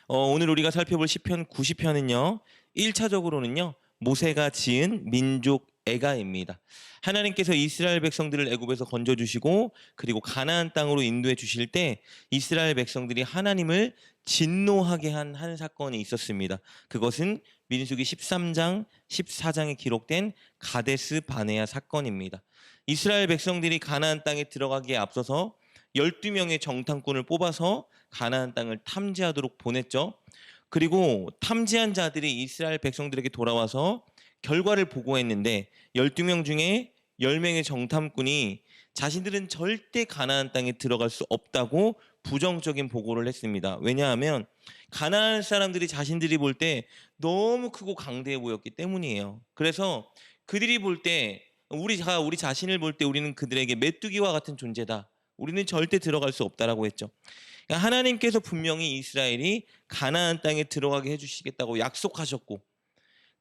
오늘 우리가 살펴볼 시편 90편은요. 1차적으로는요. 모세가 지은 민족 애가입니다. 하나님께서 이스라엘 백성들을 애굽에서 건져주시고 그리고 가나안 땅으로 인도해 주실 때 이스라엘 백성들이 하나님을 진노하게 한 사건이 있었습니다. 그것은 민수기 13장, 14장에 기록된 가데스 바네아 사건입니다. 이스라엘 백성들이 가나안 땅에 들어가기에 앞서서 12명의 정탐꾼을 뽑아서 가나안 땅을 탐지하도록 보냈죠. 그리고 탐지한 자들이 이스라엘 백성들에게 돌아와서 결과를 보고했는데 12명 중에 10명의 정탐꾼이 자신들은 절대 가나안 땅에 들어갈 수 없다고 부정적인 보고를 했습니다. 왜냐하면 가나안 사람들이 자신들이 볼 때 너무 크고 강대해 보였기 때문이에요. 그래서 그들이 볼 때 우리 자신을 볼 때 우리는 그들에게 메뚜기와 같은 존재다. 우리는 절대 들어갈 수 없다라고 했죠. 그러니까 하나님께서 분명히 이스라엘이 가나안 땅에 들어가게 해주시겠다고 약속하셨고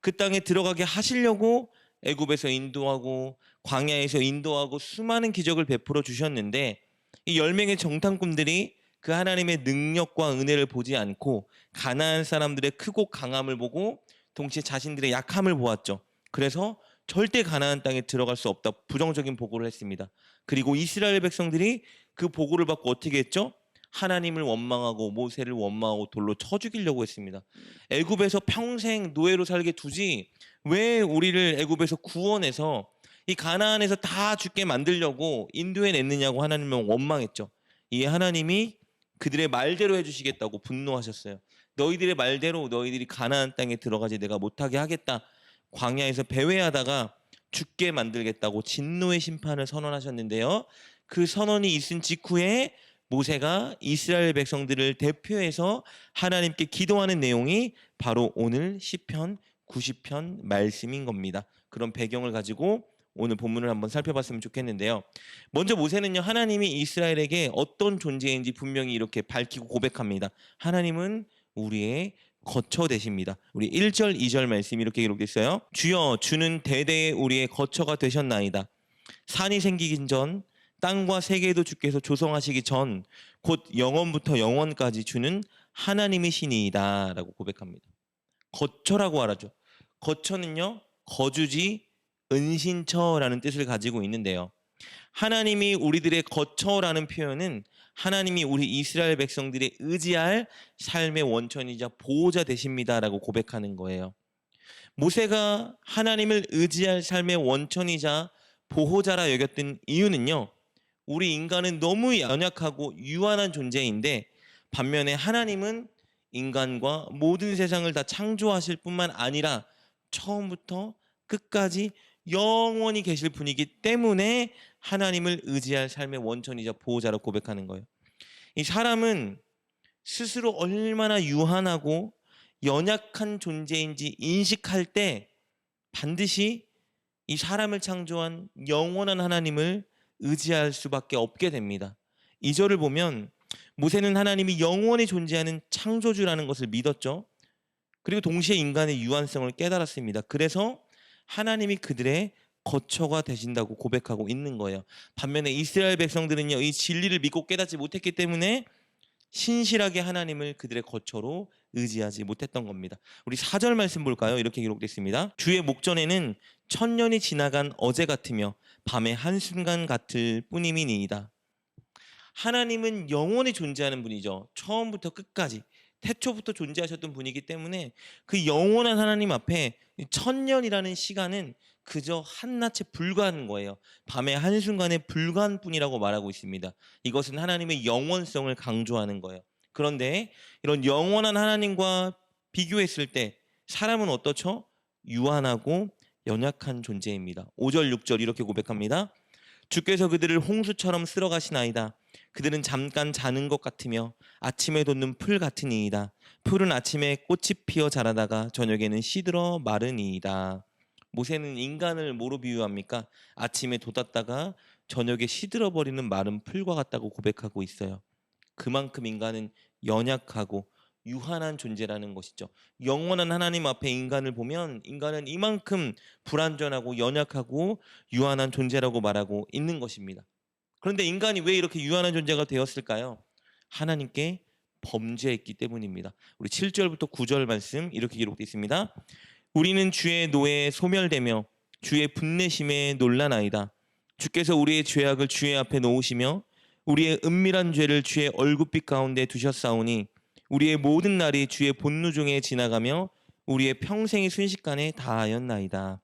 그 땅에 들어가게 하시려고 애굽에서 인도하고 광야에서 인도하고 수많은 기적을 베풀어 주셨는데 이 10명의 정탐꾼들이 그 하나님의 능력과 은혜를 보지 않고 가나안 사람들의 크고 강함을 보고 동시에 자신들의 약함을 보았죠. 그래서 절대 가나안 땅에 들어갈 수 없다 부정적인 보고를 했습니다. 그리고 이스라엘 백성들이 그 보고를 받고 어떻게 했죠? 하나님을 원망하고 모세를 원망하고 돌로 쳐 죽이려고 했습니다. 애굽에서 평생 노예로 살게 두지 왜 우리를 애굽에서 구원해서 이 가나안에서 다 죽게 만들려고 인도해 냈느냐고 하나님을 원망했죠. 이 하나님이 그들의 말대로 해주시겠다고 분노하셨어요. 너희들의 말대로 너희들이 가나안 땅에 들어가지 내가 못하게 하겠다. 광야에서 배회하다가 죽게 만들겠다고 진노의 심판을 선언하셨는데요. 그 선언이 있은 직후에 모세가 이스라엘 백성들을 대표해서 하나님께 기도하는 내용이 바로 오늘 시편 90편 말씀인 겁니다. 그런 배경을 가지고 오늘 본문을 한번 살펴봤으면 좋겠는데요. 먼저 모세는요, 하나님이 이스라엘에게 어떤 존재인지 분명히 이렇게 밝히고 고백합니다. 하나님은 우리의 거처 되십니다. 우리 1절, 2절 말씀이 이렇게 기록됐어요. 주여, 주는 대대에 우리의 거처가 되셨나이다. 산이 생기기 전 땅과 세계도 주께서 조성하시기 전 곧 영원부터 영원까지 주는 하나님이시니이다 라고 고백합니다. 거처라고 말하죠. 거처는요, 거주지, 은신처라는 뜻을 가지고 있는데요. 하나님이 우리들의 거처라는 표현은 하나님이 우리 이스라엘 백성들이 의지할 삶의 원천이자 보호자 되십니다라고 고백하는 거예요. 모세가 하나님을 의지할 삶의 원천이자 보호자라 여겼던 이유는요. 우리 인간은 너무 연약하고 유한한 존재인데 반면에 하나님은 인간과 모든 세상을 다 창조하실 뿐만 아니라 처음부터 끝까지 영원히 계실 분이기 때문에 하나님을 의지할 삶의 원천이자 보호자로 고백하는 거예요. 이 사람은 스스로 얼마나 유한하고 연약한 존재인지 인식할 때 반드시 이 사람을 창조한 영원한 하나님을 의지할 수밖에 없게 됩니다. 2절을 보면 모세는 하나님이 영원히 존재하는 창조주라는 것을 믿었죠. 그리고 동시에 인간의 유한성을 깨달았습니다. 그래서 하나님이 그들의 거처가 되신다고 고백하고 있는 거예요. 반면에 이스라엘 백성들은요, 이 진리를 믿고 깨닫지 못했기 때문에 신실하게 하나님을 그들의 거처로 의지하지 못했던 겁니다. 우리 4절 말씀 볼까요? 이렇게 기록됐습니다. 주의 목전에는 천년이 지나간 어제 같으며 밤의 한순간 같을 뿐임이니이다. 하나님은 영원히 존재하는 분이죠. 처음부터 끝까지 태초부터 존재하셨던 분이기 때문에 그 영원한 하나님 앞에 천년이라는 시간은 그저 한낱에 불과한 거예요. 밤의 한순간에 불과한 뿐이라고 말하고 있습니다. 이것은 하나님의 영원성을 강조하는 거예요. 그런데 이런 영원한 하나님과 비교했을 때 사람은 어떻죠? 유한하고 연약한 존재입니다. 5절 6절 이렇게 고백합니다. 주께서 그들을 홍수처럼 쓸어가시나이다. 그들은 잠깐 자는 것 같으며 아침에 돋는 풀 같으니이다. 풀은 아침에 꽃이 피어 자라다가 저녁에는 시들어 마르니이다. 모세는 인간을 뭐로 비유합니까? 아침에 돋았다가 저녁에 시들어 버리는 마른 풀과 같다고 고백하고 있어요. 그만큼 인간은 연약하고 유한한 존재라는 것이죠. 영원한 하나님 앞에 인간을 보면 인간은 이만큼 불완전하고 연약하고 유한한 존재라고 말하고 있는 것입니다. 그런데 인간이 왜 이렇게 유한한 존재가 되었을까요? 하나님께 범죄했기 때문입니다. 우리 7절부터 9절 말씀 이렇게 기록되어 있습니다. 우리는 주의 노에 소멸되며 주의 분내심에 놀라나이다. 주께서 우리의 죄악을 주의 앞에 놓으시며 우리의 은밀한 죄를 주의 얼굴빛 가운데 두셨사오니 우리의 모든 날이 주의 본루 중에 지나가며 우리의 평생이 순식간에 다하였나이다.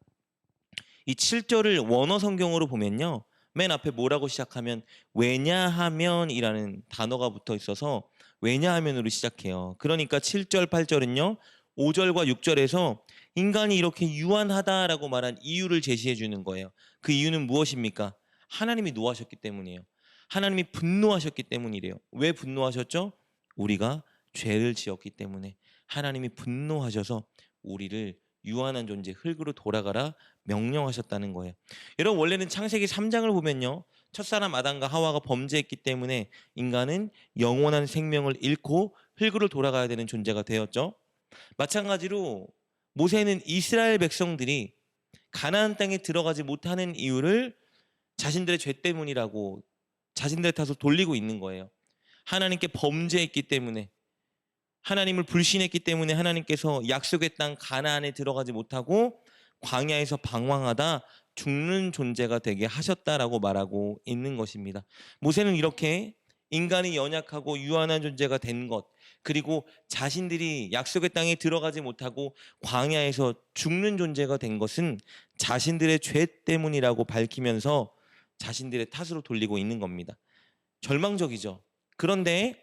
이 7절을 원어 성경으로 보면요, 맨 앞에 뭐라고 시작하면 왜냐하면이라는 단어가 붙어 있어서 왜냐하면으로 시작해요. 그러니까 7절, 8절은요 5절과 6절에서 인간이 이렇게 유한하다라고 말한 이유를 제시해 주는 거예요. 그 이유는 무엇입니까? 하나님이 노하셨기 때문이에요. 하나님이 분노하셨기 때문이래요. 왜 분노하셨죠? 우리가 죄를 지었기 때문에 하나님이 분노하셔서 우리를 유한한 존재 흙으로 돌아가라 명령하셨다는 거예요. 여러분, 원래는 창세기 3장을 보면요, 첫사람 아담과 하와가 범죄했기 때문에 인간은 영원한 생명을 잃고 흙으로 돌아가야 되는 존재가 되었죠. 마찬가지로 모세는 이스라엘 백성들이 가나안 땅에 들어가지 못하는 이유를 자신들의 죄 때문이라고 자신들의 탓을 돌리고 있는 거예요. 하나님께 범죄했기 때문에, 하나님을 불신했기 때문에 하나님께서 약속의 땅 가나안에 들어가지 못하고 광야에서 방황하다 죽는 존재가 되게 하셨다라고 말하고 있는 것입니다. 모세는 이렇게 인간이 연약하고 유한한 존재가 된 것, 그리고 자신들이 약속의 땅에 들어가지 못하고 광야에서 죽는 존재가 된 것은 자신들의 죄 때문이라고 밝히면서 자신들의 탓으로 돌리고 있는 겁니다. 절망적이죠. 그런데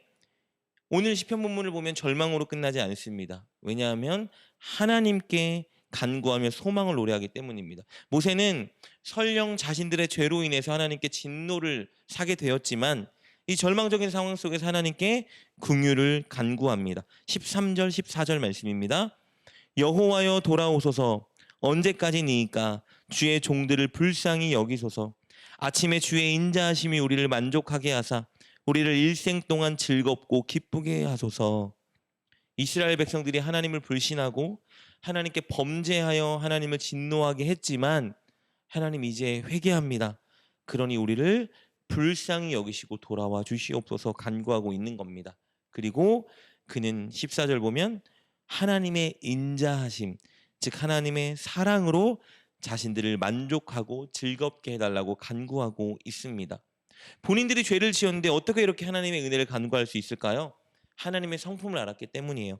오늘 시편 본문을 보면 절망으로 끝나지 않습니다. 왜냐하면 하나님께 간구하며 소망을 노래하기 때문입니다. 모세는 설령 자신들의 죄로 인해서 하나님께 진노를 사게 되었지만 이 절망적인 상황 속에서 하나님께 긍휼을 간구합니다. 13절 14절 말씀입니다. 여호와여 돌아오소서. 언제까지니이까 주의 종들을 불쌍히 여기소서. 아침에 주의 인자하심이 우리를 만족하게 하사 우리를 일생 동안 즐겁고 기쁘게 하소서. 이스라엘 백성들이 하나님을 불신하고 하나님께 범죄하여 하나님을 진노하게 했지만 하나님 이제 회개합니다. 그러니 우리를 불쌍히 여기시고 돌아와 주시옵소서 간구하고 있는 겁니다. 그리고 그는 14절 보면 하나님의 인자하심, 즉 하나님의 사랑으로 자신들을 만족하고 즐겁게 해달라고 간구하고 있습니다. 본인들이 죄를 지었는데 어떻게 이렇게 하나님의 은혜를 간구할 수 있을까요? 하나님의 성품을 알았기 때문이에요.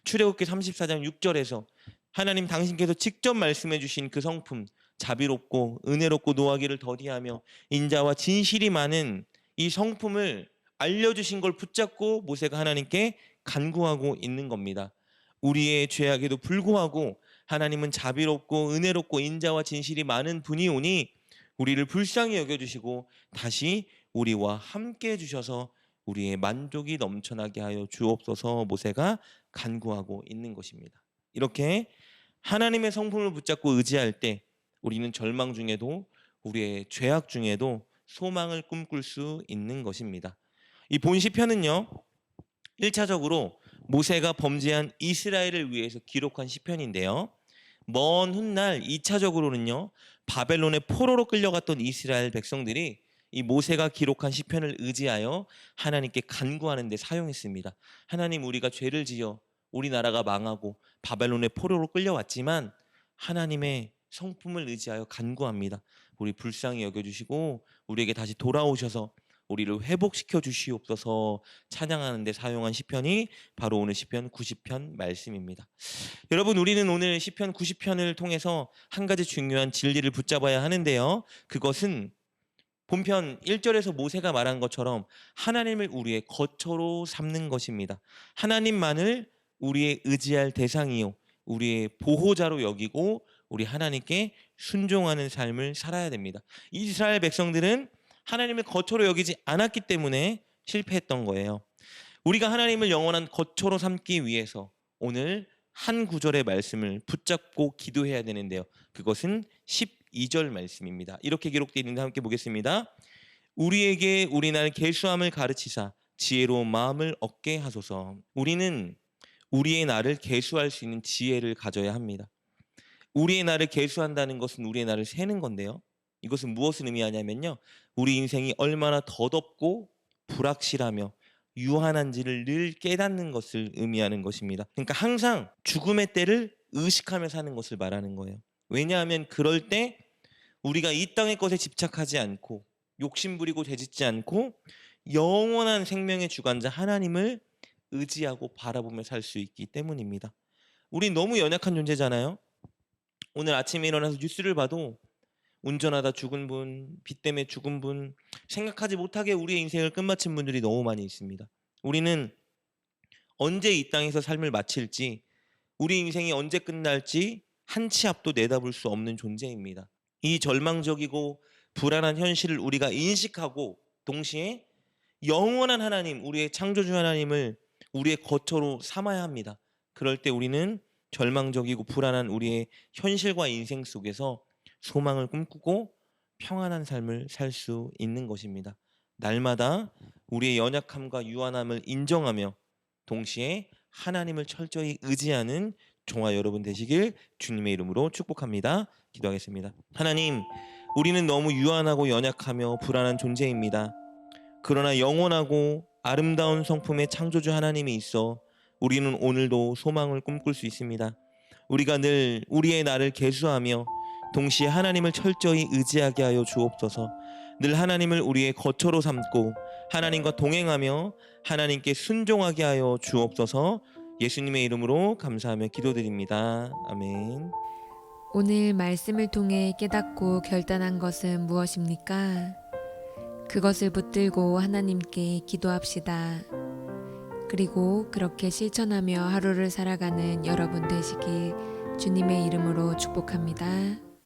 출애굽기 34장 6절에서 하나님 당신께서 직접 말씀해 주신 그 성품, 자비롭고 은혜롭고 노하기를 더디하며 인자와 진실이 많은 이 성품을 알려주신 걸 붙잡고 모세가 하나님께 간구하고 있는 겁니다. 우리의 죄악에도 불구하고 하나님은 자비롭고 은혜롭고 인자와 진실이 많은 분이오니 우리를 불쌍히 여겨주시고 다시 우리와 함께 해주셔서 우리의 만족이 넘쳐나게 하여 주옵소서 모세가 간구하고 있는 것입니다. 이렇게 하나님의 성품을 붙잡고 의지할 때 우리는 절망 중에도 우리의 죄악 중에도 소망을 꿈꿀 수 있는 것입니다. 이 본 시편은요, 1차적으로 모세가 범죄한 이스라엘을 위해서 기록한 시편인데요, 먼 훗날 2차적으로는요 바벨론의 포로로 끌려갔던 이스라엘 백성들이 이 모세가 기록한 시편을 의지하여 하나님께 간구하는 데 사용했습니다. 하나님, 우리가 죄를 지어 우리나라가 망하고 바벨론의 포로로 끌려왔지만 하나님의 성품을 의지하여 간구합니다. 우리 불쌍히 여겨주시고 우리에게 다시 돌아오셔서 우리를 회복시켜 주시옵소서 찬양하는 데 사용한 시편이 바로 오늘 시편 90편 말씀입니다. 여러분, 우리는 오늘 시편 90편을 통해서 한 가지 중요한 진리를 붙잡아야 하는데요, 그것은 본편 1절에서 모세가 말한 것처럼 하나님을 우리의 거처로 삼는 것입니다. 하나님만을 우리의 의지할 대상이요 우리의 보호자로 여기고 우리 하나님께 순종하는 삶을 살아야 됩니다. 이스라엘 백성들은 하나님을 거처로 여기지 않았기 때문에 실패했던 거예요. 우리가 하나님을 영원한 거처로 삼기 위해서 오늘 한 구절의 말씀을 붙잡고 기도해야 되는데요, 그것은 12절 말씀입니다. 이렇게 기록되어 있는데 함께 보겠습니다. 우리에게 우리 날 계수함을 가르치사 지혜로운 마음을 얻게 하소서. 우리는 우리의 날을 계수할 수 있는 지혜를 가져야 합니다. 우리의 날을 계수한다는 것은 우리의 날을 세는 건데요, 이것은 무엇을 의미하냐면요, 우리 인생이 얼마나 더덥고 불확실하며 유한한지를 늘 깨닫는 것을 의미하는 것입니다. 그러니까 항상 죽음의 때를 의식하며 사는 것을 말하는 거예요. 왜냐하면 그럴 때 우리가 이 땅의 것에 집착하지 않고 욕심부리고 되짓지 않고 영원한 생명의 주관자 하나님을 의지하고 바라보며 살 수 있기 때문입니다. 우리 너무 연약한 존재잖아요. 오늘 아침에 일어나서 뉴스를 봐도 운전하다 죽은 분, 비 때문에 죽은 분, 생각하지 못하게 우리의 인생을 끝마친 분들이 너무 많이 있습니다. 우리는 언제 이 땅에서 삶을 마칠지, 우리 인생이 언제 끝날지 한 치 앞도 내다볼 수 없는 존재입니다. 이 절망적이고 불안한 현실을 우리가 인식하고 동시에 영원한 하나님, 우리의 창조주 하나님을 우리의 거처로 삼아야 합니다. 그럴 때 우리는 절망적이고 불안한 우리의 현실과 인생 속에서 소망을 꿈꾸고 평안한 삶을 살 수 있는 것입니다. 날마다 우리의 연약함과 유한함을 인정하며 동시에 하나님을 철저히 의지하는 종아 여러분 되시길 주님의 이름으로 축복합니다. 기도하겠습니다. 하나님, 우리는 너무 유한하고 연약하며 불안한 존재입니다. 그러나 영원하고 아름다운 성품의 창조주 하나님이 있어 우리는 오늘도 소망을 꿈꿀 수 있습니다. 우리가 늘 우리의 나를 계수하며 동시에 하나님을 철저히 의지하게 하여 주옵소서. 늘 하나님을 우리의 거처로 삼고 하나님과 동행하며 하나님께 순종하게 하여 주옵소서. 예수님의 이름으로 감사하며 기도드립니다. 아멘. 오늘 말씀을 통해 깨닫고 결단한 것은 무엇입니까? 그것을 붙들고 하나님께 기도합시다. 그리고 그렇게 실천하며 하루를 살아가는 여러분 되시길 주님의 이름으로 축복합니다.